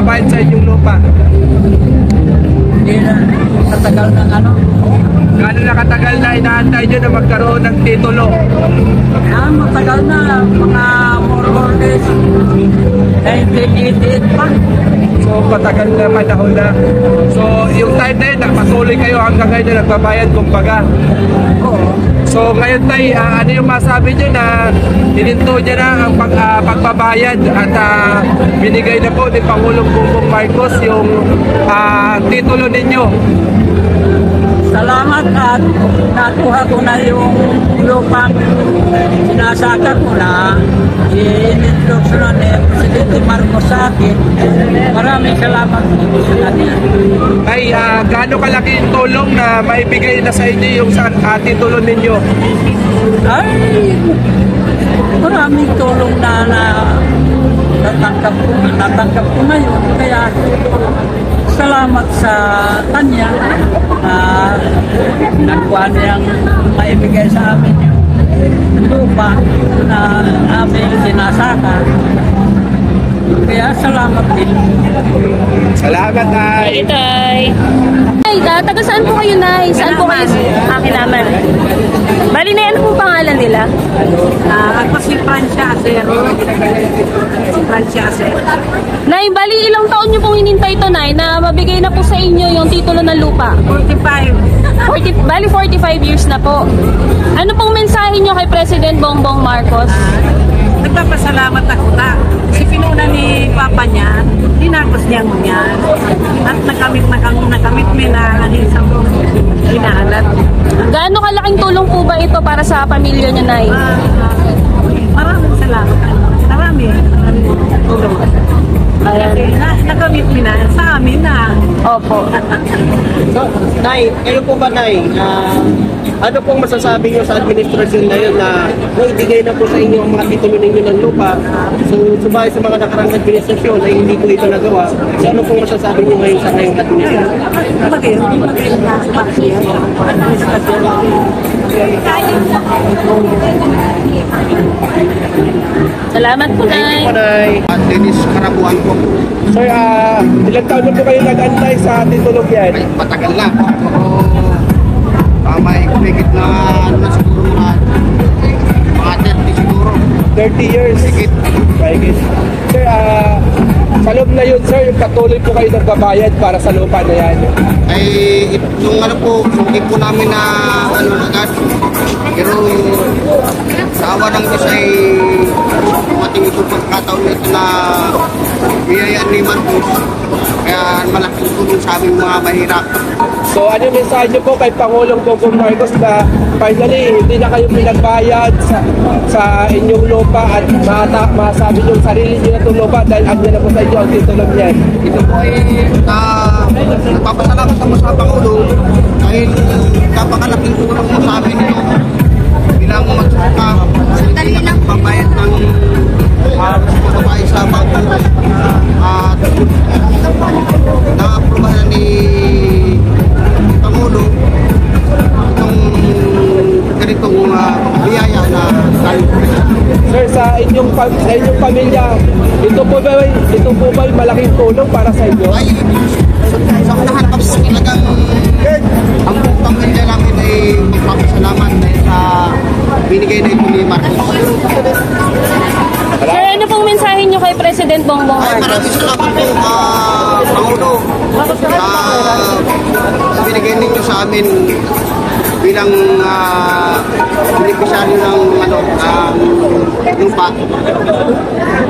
nagbabayad sa inyong lupa? Hindi na katagal ng ano. Gaano na katagal na inaantay nyo na magkaroon ng titulo? Matagal na, mga more or less 1988 pa. So patagal na panahon na. So yung time na yun, patuloy kayo hanggang ngayon na nagbabayad kumbaga. Oo. So ngayon tay, ano yung masabi nyo na hininto nyo na ang pagbabayad at binigay na po ni Pangulong Bongbong Marcos yung titulo ninyo? Salamat at nakuha ko na yung lupang sinasaka ko na i-introduction ni Presidente Marcos sa akin. Maraming salamat po sa kanya. Ay, gaano kalaki yung tulong na maibigay na sa inyo yung titulo ninyo? Ay, maraming tulong na natanggap ko na yun. Kaya salamat sa kanya na nagkuha niyang maibigay sa amin yung lupa na aming sinasaka. Kaya salamat din. Salamat tay. Tay. Ay, taga saan po kayo, Nay? Saan po kayo? Kinaman. Bali na, ano po pangalan nila? Ako si Francia Acer. Francia Acer. Nay, bali ilang taon nyo pong hinintay ito, Nay, na mabigay na po sa inyo yung titulo ng lupa? 45. Bali 45 years na po. Ano pong mensahe nyo kay President Bongbong Marcos? Nagpapasalamat ako na si pinuna ni Papa niya, dinagos niya yan. At nakamit mo na isang inaalat. Gaano kalaking tulong po ba ito para sa pamilya nyo, Nay? Maraming salamat. Maraming tulong. Kasi nakamit mo na sa amin na. Opo. So, Nay, kayo po ba, Nay, ano pong masasabi niyo sa administrasyon ngayon na naibigay na po sa inyo ang mga titulo ninyo ng lupa? So, subahay sa mga nakarang administrasyon ay hindi po ito nagawa. So, ano pong masasabi niyo ngayon sa ngayong administrasyon? Magayon na sumaksiyan. Salamat po, Nay. Po, Nay. At Dennis Karabuan po. Sir, ilang taon na po kayo nag-antay sa titulo yan? Ay, matagal na. May kumikit na ano na siguro mga 30 siguro. 30 years. Higit. Mahigit. Sir, sa loob na yun, sir, patuloy po kayo nagbabayad para sa lupa na yan. Ay, yung ano po, hindi po namin na ano agad. Pero sa awa ng Diyos ay dumating ito pagkataon nito na biyayaan ni Marcos. Kaya malaking tulong sa aming mga mahirap. So ano yung mensahe niyo po kay Pangulong Bongbong Marcos na finally hindi na kayo pinagbayad sa inyong lupa at masabi niyo sarili niyo na itong lupa dahil andyan na po sa inyo ang titulo niyan? Ito po ay nagpapasalamat ako sa Pangulo dahil napakalaking tulong mo sa amin ito bilang magsuka sa pambayad ng babae sa bangko at na-aprobahan ni Pangulo itong ganitong biyaya na tayo. Sir, sa inyong pamilya, ito po ba ay malaking tulong para sa inyo? Ay, sa unahan kami talagang ang buong pamilya namin ay magpapasalamat dahil sa binigay na ito ni Marcos. Sir, ano pong mensahe nyo kay President Bongbong Ay, Marcos? maraming salamat po, Pangulo, sa binigay ninyo sa amin bilang beneficiaryo ng lupa.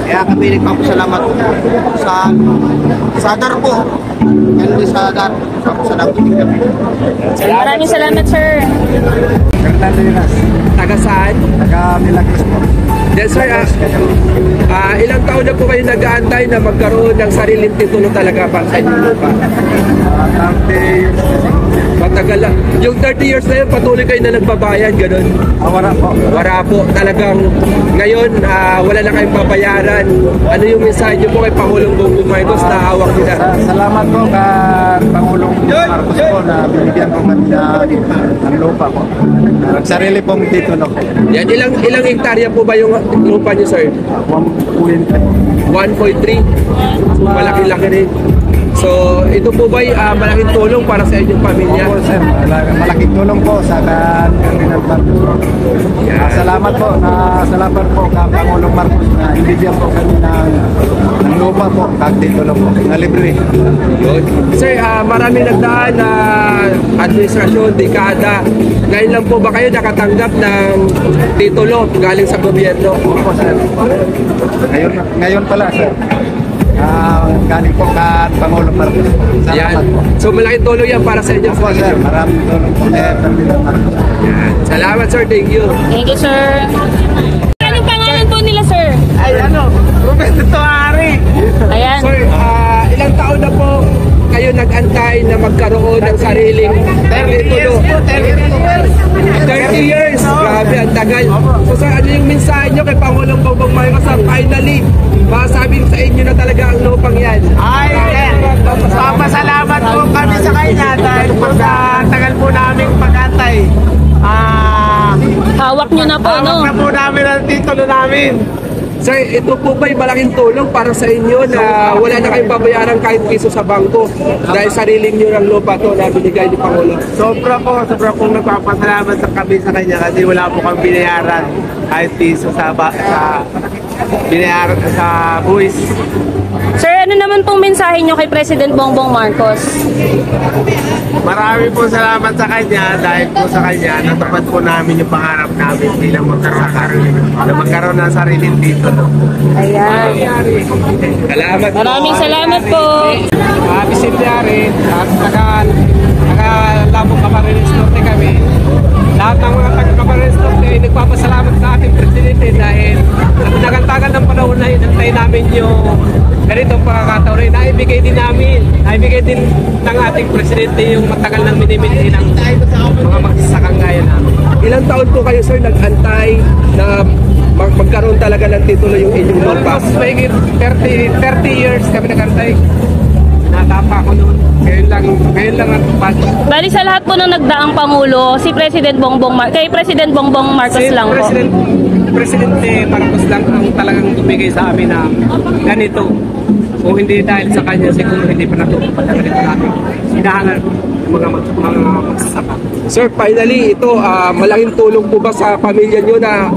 Kaya kami nagpapasalamat sa DAR po. Yan din sa DAR. Salamat din kami. Maraming salamat, sir. Fernando Yunas. Taga saan? Taga Milagros po. Yes, sir. Ilang taon na po kayo nag-aantay na magkaroon ng sariling titulo talaga para sa inyong lupa? 30 years. Matagal lang. Yung 30 years na yun, patuloy kayo na nagbabayad, ganun? Wala po. Wala po. Talagang ngayon, wala na kayong babayaran. Ano yung mensahe niyo po kay Pangulong Bongbong Marcos na hawak nila? Salamat po kay Pangulong Marcos Marcos po na binigyan ko kami ng lupa po. Sarili pong titulo. Yan, ilang hektarya po ba yung lupa niyo, sir? 1.3. So, malaki-laki rin. So, ito po ba malaking tulong para sa inyong pamilya? Opo, sir. Malaking tulong po sa Ferdinand Marcos. Salamat po kay Pangulong Marcos na ibigyan po kami ng lupa po, titulo po, na libre. Yun. Sir, maraming nagdaan na administrasyon, dekada. Ngayon lang po ba kayo nakatanggap ng titulo galing sa gobyerno? Opo, sir. Ngayon pala, sir. Galing po kay Pangulong Marcos. Salamat po. So malaking tulong yan para sa inyo. Opo, sir. Maraming tulong po kay Ferdinand Marcos. Yan. Salamat, sir. Thank you. Thank you, sir. Anong pangalan po nila, sir? Ay, Roberto Toari. Ayan. Sir, ilang taon na po kayo nag-antay na magkaroon ng sariling titulo? 30 years. Grabe, ang tagal. So sir, ano yung mensahe nyo kay Pangulong Bongbong Marcos na finally masabing sa inyo na talaga ang lupang yan? Papasalamat po kami sa kanya dahil po sa tagal po namin pag-antay. Hawak nyo na po, no? Hawak na po namin ang titulo namin. Sir, ito po ba'y malaking tulong para sa inyo na wala na kayong babayaran kahit piso sa bangko dahil sariling nyo ng lupa to na binigay ni Pangulo? Sobra pong nagpapasalamat sa kami sa kanya kasi wala po kang binayaran kahit piso sa binayaran sa buwis. Sir, ano naman pong mensahe nyo kay President Bongbong Marcos? Marami po salamat sa kanya dahil po sa kanya natupad po namin yung pangarap namin bilang magkaroon ng sariling titulo. Ayan. Salamat. Maraming salamat po. Bisilyari at nakalabong Camarines Norte kami. Lahat ng mga taga-Camarines Norte ay nagpapasalamat sa ating presidente dahil nagantagan ng panahon na hinantay namin yung ganitong pagkakataon rin. Naibigay din ng ating presidente yung matagal nang minimili ng mga magsasakang gaya namin. Ilang taon po kayo, sir, nag-antay na magkaroon talaga ng titulo yung inyong lupa? Mahigit 30 years kami nagantay. Natapa ko noon. Ngayon lang ang tupad. Bali sa lahat po ng nagdaang Pangulo, si President kay President Bongbong Marcos lang po. Presidente Marcos lang ang talagang tumigay sa amin na ganito. Kung hindi dahil sa kanya, siguro hindi pa natutupad na ganito namin. Hinahangan mga magsasaka. Sir, finally, ito, malaking tulong po ba sa pamilya nyo na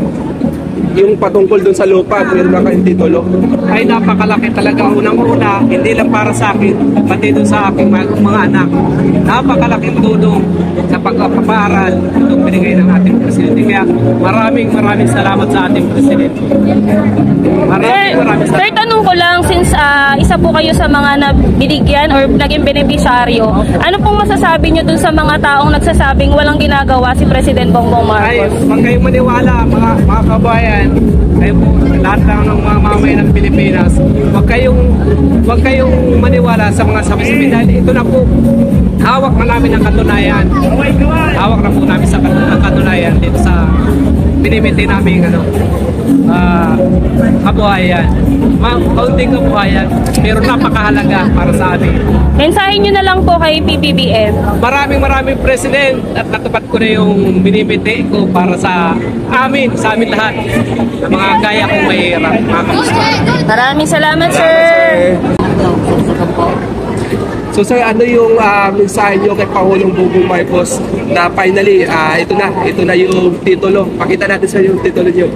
yung patungkol dun sa lupa, meron na kayong titulo? Ay napakalaki talaga unang-una, hindi lang para sa akin, pati doon sa aking mga anak. Napakalaking tulong sa pagpapaaral itong binigay ng ating presidente. Kaya maraming salamat sa ating presidente. Maraming Sir, salamat. tanong ko lang, since isa po kayo sa mga nabinigyan or naging beneficiaryo, ano pong masasabi nyo dun sa mga taong nagsasabing walang ginagawa si President Bongbong Ay, Marcos? huwag kayong maniwala mga kabayan. Kayo po, lahat ng mga mamamayan ng Pilipinas, huwag kayong maniwala sa mga sabi-sabi dahil ito na po, hawak na namin ang katunayan. Hawak na po namin sa katunayan dito sa binimiti namin kabuhayan. Kaunting kabuhayan, pero napakahalaga para sa amin. Mensahe nyo na lang po kay PBBM. Maraming President at natupad ko na yung binibiti ko para sa amin lahat. Mga gaya kong mahirap, mga kamusta. Maraming salamat, sir. So sir, ano yung mensahe nyo kay Pangulong Bongbong Marcos na finally, ito na yung titulo. Pakita natin sa yung titulo nyo.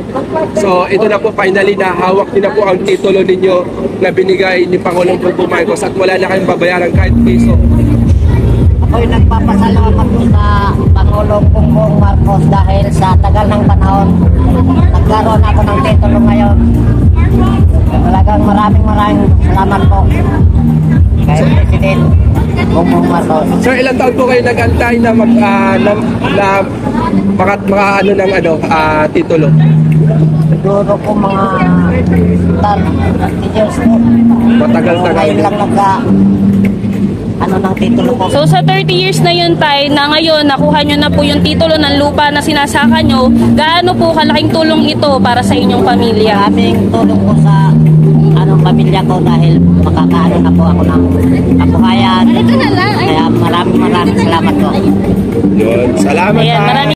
So ito na po finally na hawak nyo na po ang titulo ninyo na binigay ni Pangulong Bongbong Marcos at wala na kayong babayaran kahit piso. Ako'y nagpapasalamat po sa Pangulong Bongbong Marcos dahil sa tagal ng panahon nagkaroon ako ng titulo ngayon. Talagang maraming salamat po kay President Bongbong Marcos. Sir, ilang taon po kayo nag-antay na ano ng titulo? Siguro po mga 30 years po. Matagal-tagal. Ngayon lang ng titulo po. So sa 30 years na yun, tay, na ngayon nakuha nyo na po yung titulo ng lupa na sinasaka nyo, gaano po kalaking tulong ito para sa inyong pamilya? Maraming tulong po sa pamilya ko dahil makakaano na po ako ng kabuhayan. Kaya maraming Maraming salamat po. Yun. Salamat Ayan, ha. maraming